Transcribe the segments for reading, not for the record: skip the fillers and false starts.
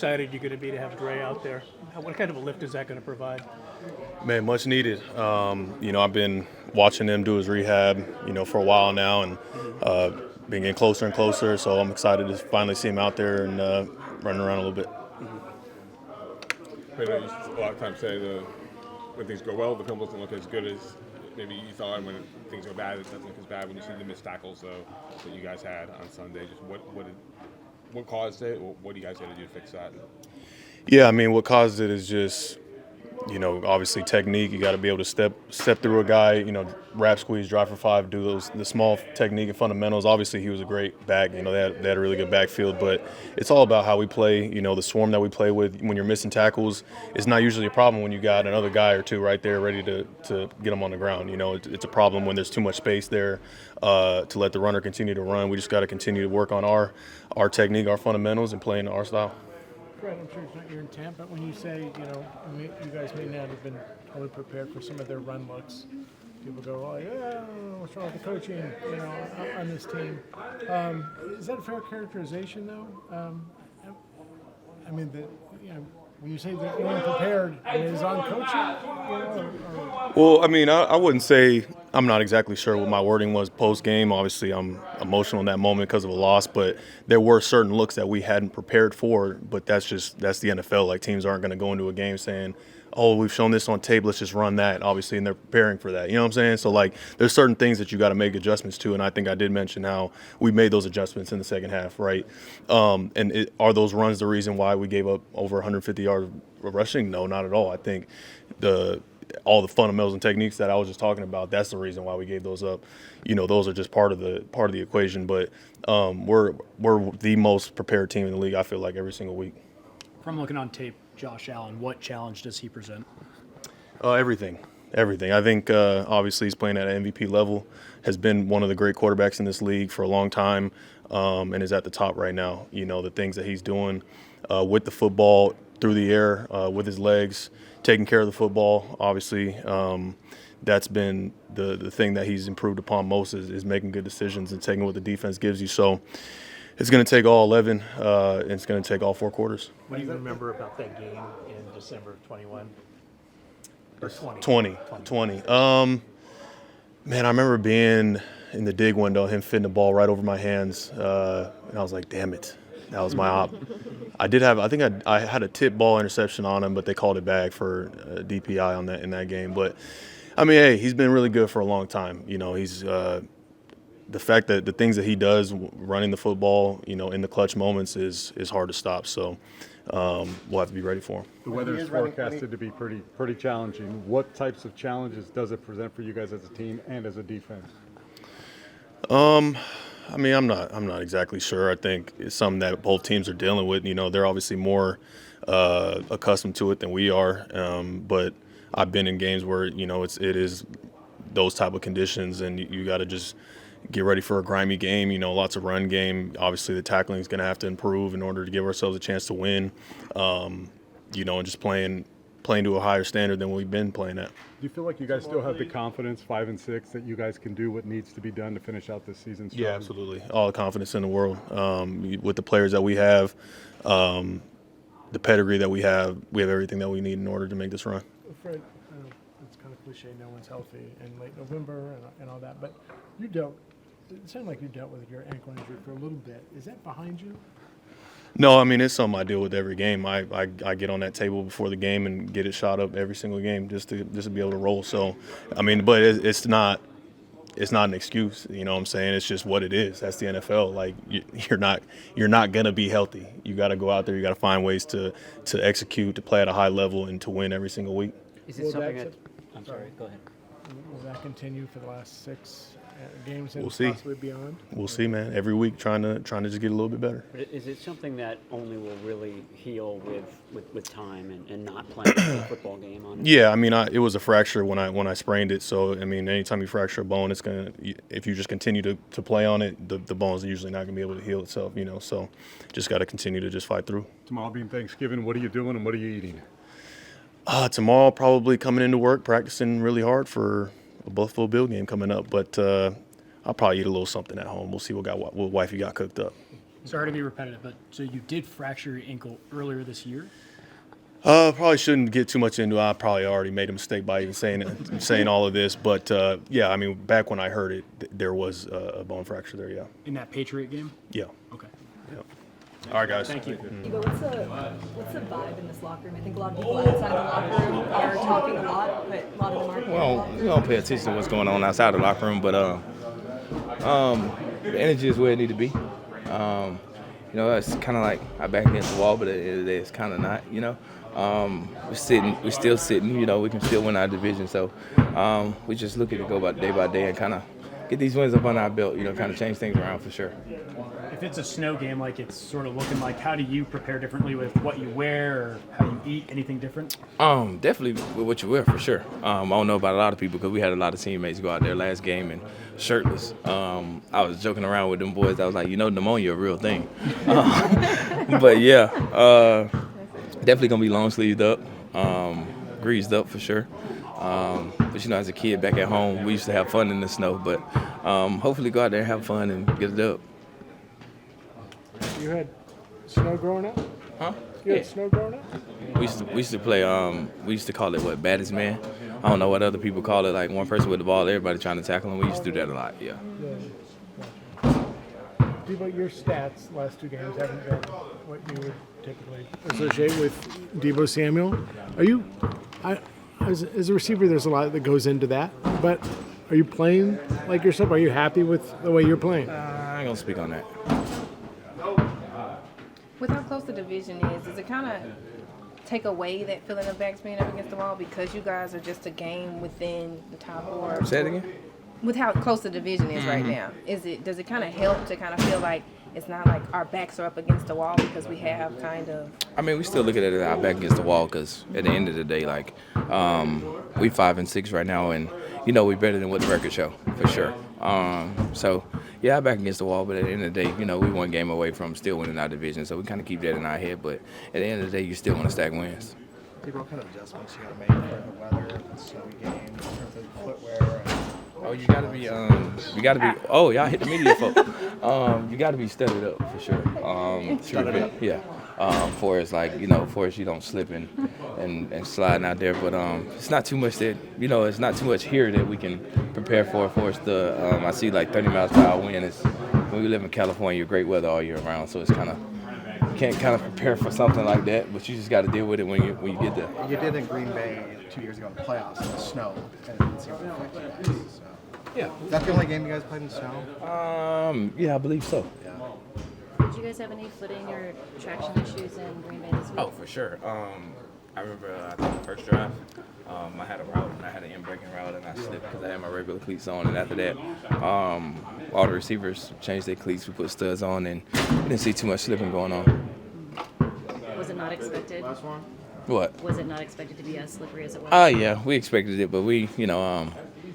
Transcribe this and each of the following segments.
excited are you going to be to have Dre out there? What kind of a lift is that going to provide? Man, much needed. I've been watching him do his rehab, for a while now, and been getting closer and closer. So I'm excited to finally see him out there and running around a little bit. But a lot of times say when things go well, the film doesn't look as good as maybe you thought, and when things go bad, it doesn't look as bad. When you see the missed tackles that you guys had on Sunday, just what caused it? What do you guys got to do to fix that? Yeah, what caused it is just, obviously technique. You got to be able to step through a guy, wrap, squeeze, drive for five, do the small technique and fundamentals. Obviously, he was a great back. They had a really good backfield, but it's all about how we play. The swarm that we play with when you're missing tackles is not usually a problem when you got another guy or two right there ready to get them on the ground. It's a problem when there's too much space there to let the runner continue to run. We just got to continue to work on our technique, our fundamentals, and playing our style. Fred, I'm sure it's not your intent, but when you say, you guys may not have been totally prepared for some of their run looks, people go, oh, yeah, what's wrong with the coaching, on this team? Is that a fair characterization, though? When you say that you're unprepared, is it on coaching? Well, I wouldn't say – I'm not exactly sure what my wording was post-game. Obviously, I'm emotional in that moment because of a loss, but there were certain looks that we hadn't prepared for, but that's the NFL. Like, teams aren't going to go into a game saying, oh, we've shown this on tape, let's just run that, obviously, and they're preparing for that. You know what I'm saying? So, there's certain things that you got to make adjustments to, and I think I did mention how we made those adjustments in the second half, right? Are those runs the reason why we gave up over 150 yards of rushing? No, not at all. I think all the fundamentals and techniques that I was just talking about, that's the reason why we gave those up. Those are just part of the equation. But we're the most prepared team in the league, I feel like, every single week. From looking on tape, Josh Allen, what challenge does he present? Everything. I think obviously he's playing at an MVP level, has been one of the great quarterbacks in this league for a long time, and is at the top right now. The things that he's doing with the football through the air, with his legs, taking care of the football, obviously. That's been the thing that he's improved upon most is making good decisions and taking what the defense gives you. So it's going to take all 11, and it's going to take all 4 quarters. What do you remember about that game in December of 21? Or 20. Man, I remember being in the dig window, him fitting the ball right over my hands, and I was like, damn it. That was my op. I had a tip ball interception on him, but they called it back for DPI in that game. But hey, he's been really good for a long time. He's the fact that the things that he does running the football, in the clutch moments is hard to stop. So we'll have to be ready for him. The weather is forecasted to be pretty challenging. What types of challenges does it present for you guys as a team and as a defense? I'm not exactly sure. I think it's something that both teams are dealing with. They're obviously more accustomed to it than we are. But I've been in games where it is those type of conditions, and you got to just get ready for a grimy game. Lots of run game. Obviously, the tackling is going to have to improve in order to give ourselves a chance to win. And just playing to a higher standard than we've been playing at. Do you feel like you guys still have the confidence, 5-6, that you guys can do what needs to be done to finish out this season strong? Yeah, absolutely. All the confidence in the world. With the players that we have, the pedigree that we have everything that we need in order to make this run. Fred, it's kind of cliche, no one's healthy in late November and all that, but it sounded like you dealt with your ankle injury for a little bit. Is that behind you? No, it's something I deal with every game. I get on that table before the game and get it shot up every single game just to be able to roll. So, but it's not an excuse. You know what I'm saying? It's just what it is. That's the NFL. Like you're not gonna be healthy. You got to go out there. You got to find ways to execute, to play at a high level, and to win every single week. Is it something that? I'm sorry. Go ahead. Will that continue for the last 6 games and we'll see. Possibly beyond? We'll see, man. Every week, trying to just get a little bit better. But is it something that only will really heal with time and not playing a football game on it? Yeah, it was a fracture when I sprained it. So anytime you fracture a bone, if you just continue to play on it, the bone's usually not gonna be able to heal itself. So just got to continue to just fight through. Tomorrow being Thanksgiving, what are you doing and what are you eating? Tomorrow, probably coming into work, practicing really hard for a Buffalo Bill game coming up. But I'll probably eat a little something at home. We'll see what wifey got cooked up. Sorry to be repetitive, but so you did fracture your ankle earlier this year? Probably shouldn't get too much into it. I probably already made a mistake by even saying all of this. But, yeah, I mean, back when I heard it, there was a bone fracture there, yeah. In that Patriot game? Yeah. Okay. Yeah. All right, guys. Thank you. Deebo, what's the vibe in this locker room? I think a lot of people outside the locker room are talking a lot, but a lot of them aren't. Well, we don't pay attention to what's going on outside the locker room, but the energy is where it need to be. It's kind of like our back against the wall, but at the end of the day, it's kind of not. We're still sitting. We can still win our division, so we just look at it go by day and kind of get these wins up on our belt. Kind of change things around for sure. If it's a snow game like it's sort of looking like, how do you prepare differently with what you wear or how you eat? Anything different? Definitely with what you wear for sure. I don't know about a lot of people because we had a lot of teammates go out there last game and shirtless. I was joking around with them boys. I was like, pneumonia a real thing. But yeah, definitely gonna be long sleeved up, greased up for sure. But as a kid back at home, we used to have fun in the snow. But hopefully go out there and have fun and get it up. You had snow growing up? Huh? You had snow growing up? We used to play. We used to call it baddest man. I don't know what other people call it. Like one person with the ball, everybody trying to tackle him. We used to do that a lot. Yeah. Deebo, your stats last two games haven't been what you would typically associate with Deebo Samuel. Are you, as a receiver, there's a lot that goes into that, but are you playing like yourself? Are you happy with the way you're playing? I ain't gonna speak on that. With how close the division is, does it kind of take away that feeling of backs being up against the wall because you guys are just a game within the top four? Say it again. With how close the division is right now, does it kind of help to kind of feel like it's not like our backs are up against the wall because we have kind of? I mean, we still look at it as our back against the wall because at the end of the day, we 5-6 right now, and we're better than what the record show for sure. So yeah, back against the wall, but at the end of the day, we one game away from still winning our division, so we kind of keep that in our head. But at the end of the day, you still want to stack wins. What kind of adjustments you got to make for the weather, the snowy game, in terms of footwear? Oh, you gotta be. Oh, y'all hit the media folk. You gotta be studded up for sure. Studded up. Yeah. For as for as you don't slip and sliding out there, but it's not too much that it's not too much here that we can prepare for. For us to, I see 30 miles per hour wind. It's when we live in California, great weather all year round, so it's kind of. You can't kind of prepare for something like that, but you just got to deal with it when you get there. You did in Green Bay 2 years ago in the playoffs in the snow, and it didn't seem to affect you guys. So. Yeah. Is that the only game you guys played in snow? Yeah, I believe so. Yeah. Did you guys have any footing or traction issues in Green Bay this week? Oh, for sure. I remember I think the first drive, I had a route and I had an in-breaking route and I slipped because I had my regular cleats on. And after that, all the receivers changed their cleats. We put studs on and we didn't see too much slipping going on. Was it not expected? What? Was it not expected to be as slippery as it was? Yeah, we expected it, but we,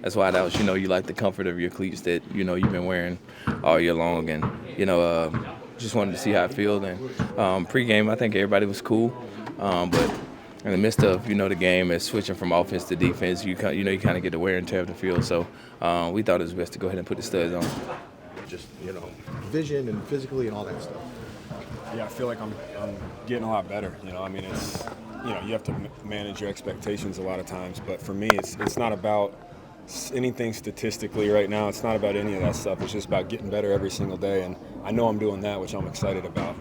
that's why that was, you like the comfort of your cleats that, you've been wearing all year long. And, just wanted to see how it felt. And pre-game, I think everybody was cool. But in the midst of, the game and switching from offense to defense, you kind of get the wear and tear of the field. So we thought it was best to go ahead and put the studs on. Just, vision and physically and all that stuff. Yeah, I feel like I'm getting a lot better. It's you have to manage your expectations a lot of times, but for me, it's not about anything statistically right now. It's not about any of that stuff. It's just about getting better every single day, and I know I'm doing that, which I'm excited about.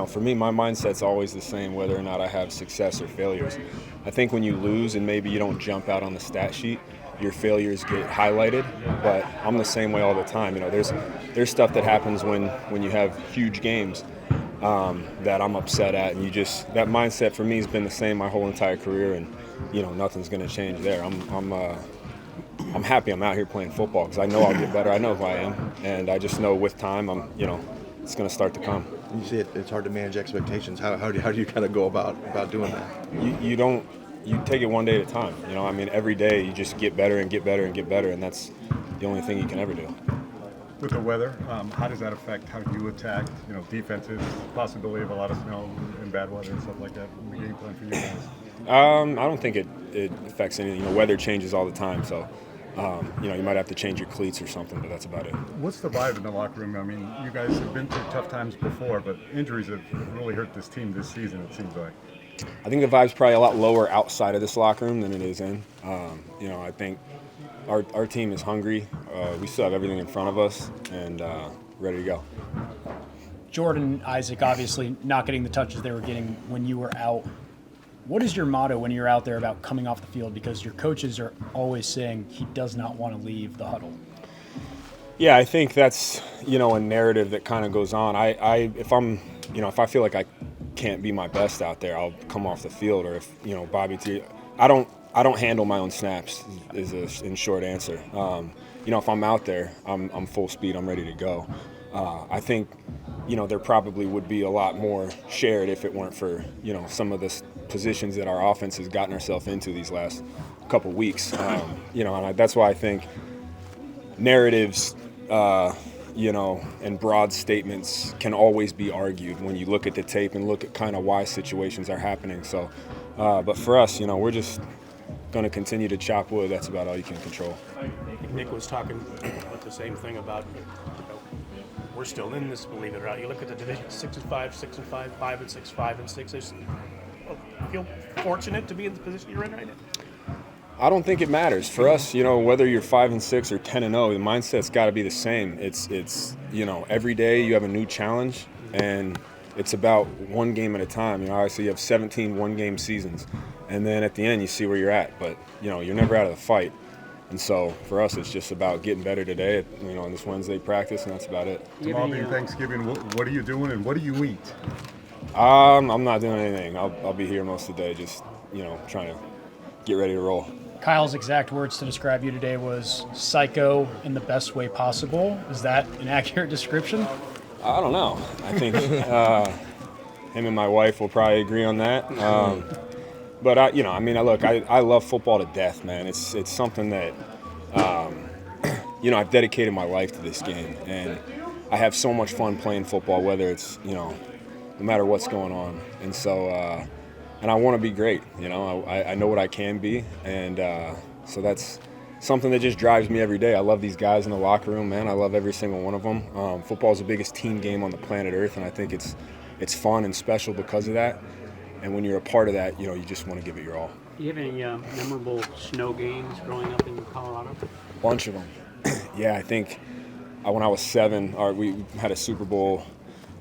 For me, my mindset's always the same, whether or not I have success or failures. I think when you lose and maybe you don't jump out on the stat sheet, your failures get highlighted, but I'm the same way all the time. There's stuff that happens when you have huge games that I'm upset at, and that mindset for me has been the same my whole entire career, and nothing's going to change there. I'm happy I'm out here playing football because I know I'll get better. I know who I am, and I just know with time it's going to start to come. You say it's hard to manage expectations. How do you kind of go about doing that? You take it one day at a time. Every day you just get better and get better and get better, and that's the only thing you can ever do. With the weather, how does that affect how you attack, defenses, possibility of a lot of snow and bad weather and stuff like that in the game plan for you guys? I don't think it affects anything. Weather changes all the time, so You might have to change your cleats or something, but that's about it. What's the vibe in the locker room? I mean, you guys have been through tough times before, but injuries have really hurt this team this season, it seems like. I think the vibe's probably a lot lower outside of this locker room than it is in. I think our team is hungry. We still have everything in front of us and ready to go. Jordan, Isaac, obviously not getting the touches they were getting when you were out. What is your motto when you're out there about coming off the field? Because your coaches are always saying he does not want to leave the huddle. Yeah, I think that's, a narrative that kind of goes on. If I feel like I can't be my best out there, I'll come off the field. Or if, Bobby T, I don't handle my own snaps is in short answer. If I'm out there, I'm full speed, I'm ready to go. I think, there probably would be a lot more shared if it weren't for, some of the positions that our offense has gotten ourselves into these last couple weeks. And that's why I think narratives, and broad statements can always be argued when you look at the tape and look at kind of why situations are happening. So, but for us, we're just going to continue to chop wood. That's about all you can control. Nick was talking about the same thing about, we're still in this, believe it or not. You look at the division, 6-5, 6-5, 5-6, 5-6. I feel fortunate to be in the position you're in right now. I don't think it matters for us. Whether you're 5-6 or 10-0, the mindset's got to be the same. It's every day you have a new challenge, and it's about one game at a time. Obviously you have 17 one-game seasons, and then at the end you see where you're at. But you're never out of the fight. And so for us, it's just about getting better today, on this Wednesday practice, and that's about it. Tomorrow being Thanksgiving, what are you doing and what do you eat? I'm not doing anything. I'll be here most of the day, just trying to get ready to roll. Kyle's exact words to describe you today was psycho in the best way possible. Is that an accurate description? I don't know. I think him and my wife will probably agree on that. But I love football to death, man. It's something that I've dedicated my life to this game, and I have so much fun playing football, whether it's no matter what's going on. And so and I want to be great. I know what I can be, and so that's something that just drives me every day. I love these guys in the locker room, man. I love every single one of them. Football is the biggest team game on the planet Earth, and I think it's fun and special because of that. And when you're a part of that, you just want to give it your all. Do you have any memorable snow games growing up in Colorado? Bunch of them. Yeah, I think when I was 7, we had a Super Bowl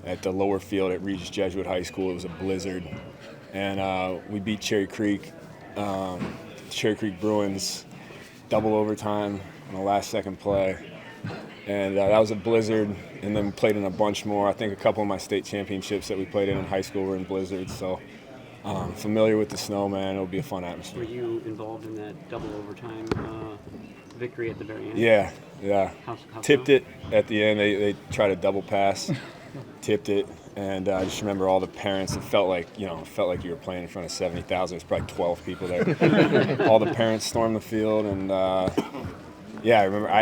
at the lower field at Regis Jesuit High School. It was a blizzard. And we beat Cherry Creek Bruins, double overtime on the last second play. And that was a blizzard, and then we played in a bunch more. I think a couple of my state championships that we played in high school were in blizzards. So familiar with the snow, man. It'll be a fun atmosphere. Were you involved in that double overtime victory at the very end? Yeah. How Tipped so? it at the end. They tried to double pass, tipped it, and I just remember all the parents. It felt like you were playing in front of 70,000. There's probably 12 people there. All the parents stormed the field, and I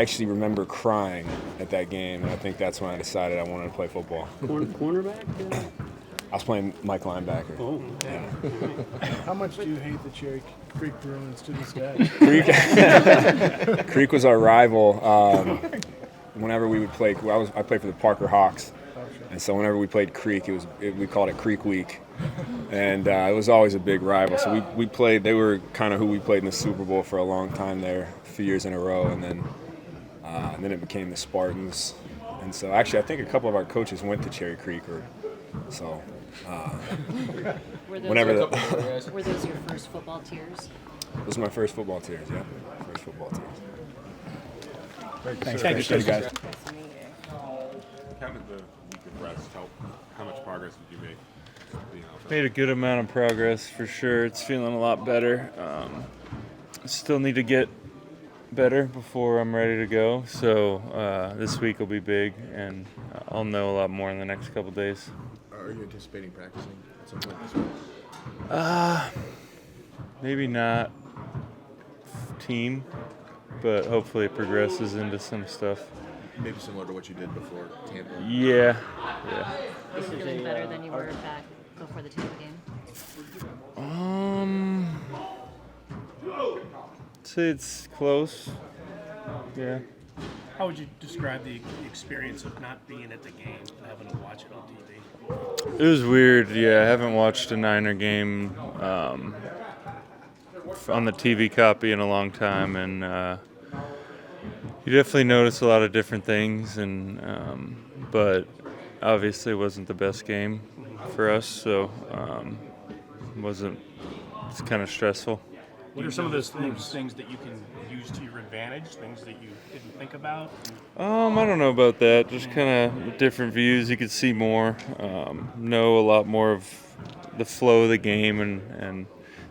actually remember crying at that game, and I think that's when I decided I wanted to play football. Cornerback? I was playing Mike linebacker. Oh, okay. Yeah. How much do you hate the Cherry Creek Bruins to this day? Creek was our rival. Whenever we would play, I played for the Parker Hawks, and so whenever we played Creek, we called it Creek Week, and it was always a big rival. So we played. They were kind of who we played in the Super Bowl for a long time there, a few years in a row, and then it became the Spartans. And so actually, I think a couple of our coaches went to Cherry Creek, Were whenever were those your first football tears? Those were my first football tears. Yeah, first football tears. Thanks, Thank you, guys. How did the week of rest help? How much progress did you make? Made a good amount of progress for sure. It's feeling a lot better. Still need to get better before I'm ready to go. So this week will be big, and I'll know a lot more in the next couple days. Are you anticipating practicing at some point this week? Maybe not team, but hopefully it progresses into some stuff. Maybe similar to what you did before Tampa. Yeah. Are you feeling better than you were back before the Tampa game? I'd say it's close. Yeah. How would you describe the experience of not being at the game and having to watch it on TV? It was weird. Yeah, I haven't watched a Niner game on the TV copy in a long time, and you definitely notice a lot of different things. And but obviously, it wasn't the best game for us, so it's kind of stressful. What are some of those things that you can use to your advantage, things that you didn't think about? I don't know about that. Just kind of different views. You could see more, know a lot more of the flow of the game and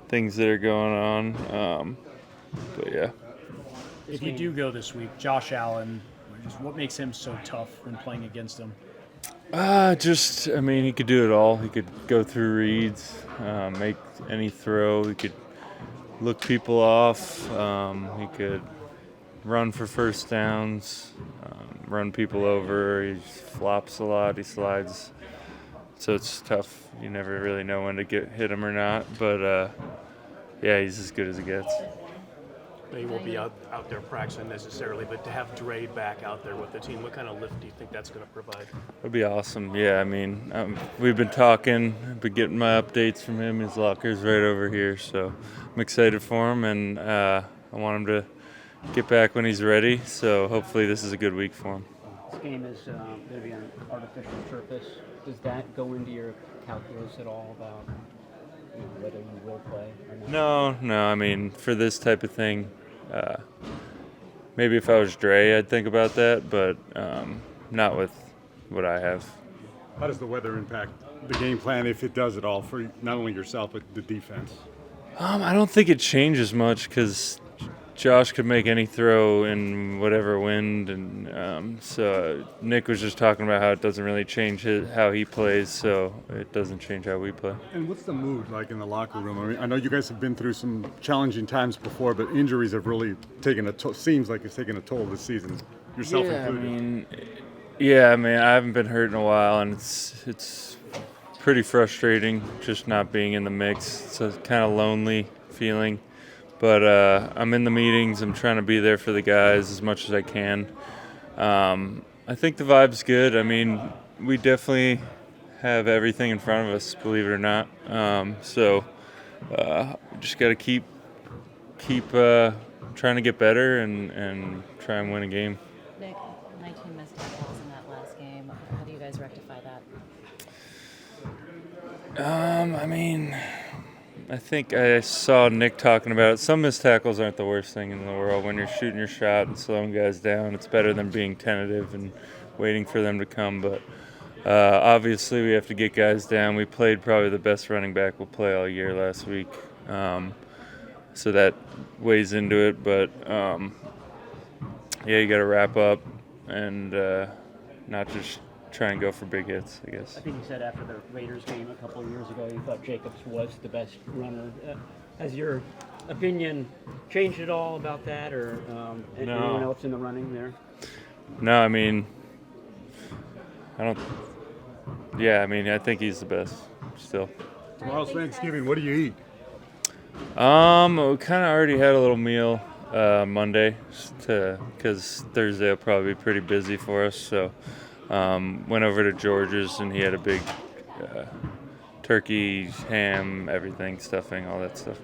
things that are going on. But yeah. If you do go this week, Josh Allen, just what makes him so tough when playing against him? He could do it all. He could go through reads, make any throw. He could look people off. He could run for first downs, run people over. He flops a lot. He slides. So it's tough. You never really know when to hit him or not. But, he's as good as it gets. He won't be out there practicing necessarily, but to have Dre back out there with the team, what kind of lift do you think that's going to provide? It'll be awesome. Yeah, we've been talking, been getting my updates from him. His locker's right over here, so I'm excited for him, and I want him to get back when he's ready. So hopefully this is a good week for him. This game is going to be on artificial surface. Does that go into your calculus at all about whether you will play or not? No. For this type of thing, maybe if I was Dre, I'd think about that, but not with what I have. How does the weather impact the game plan, if it does at all, for not only yourself but the defense? I don't think it changes much because Josh could make any throw in whatever wind, and so Nick was just talking about how it doesn't really change how he plays, so it doesn't change how we play. And what's the mood like in the locker room? I know you guys have been through some challenging times before, but injuries have really taken a toll. Seems like it's taken a toll this season, yourself included. I haven't been hurt in a while, and it's pretty frustrating just not being in the mix. It's a kind of lonely feeling. But I'm in the meetings. I'm trying to be there for the guys as much as I can. I think the vibe's good. We definitely have everything in front of us, believe it or not. So just got to keep trying to get better and try and win a game. Nick, 19 missed tackles in that last game. How do you guys rectify that? I think I saw Nick talking about it. Some missed tackles aren't the worst thing in the world. When you're shooting your shot and slowing guys down, it's better than being tentative and waiting for them to come. But obviously we have to get guys down. We played probably the best running back we'll play all year last week. So that weighs into it. But, you got to wrap up and not just try and go for big hits, I guess. I think you said after the Raiders game a couple of years ago you thought Jacobs was the best runner. Has your opinion changed at all about that, or anyone else in the running there? No, I don't. Yeah, I think he's the best still. Tomorrow's Thanksgiving. What do you eat? We kind of already had a little meal Monday because Thursday will probably be pretty busy for us, so went over to George's and he had a big turkey, ham, everything, stuffing, all that stuff.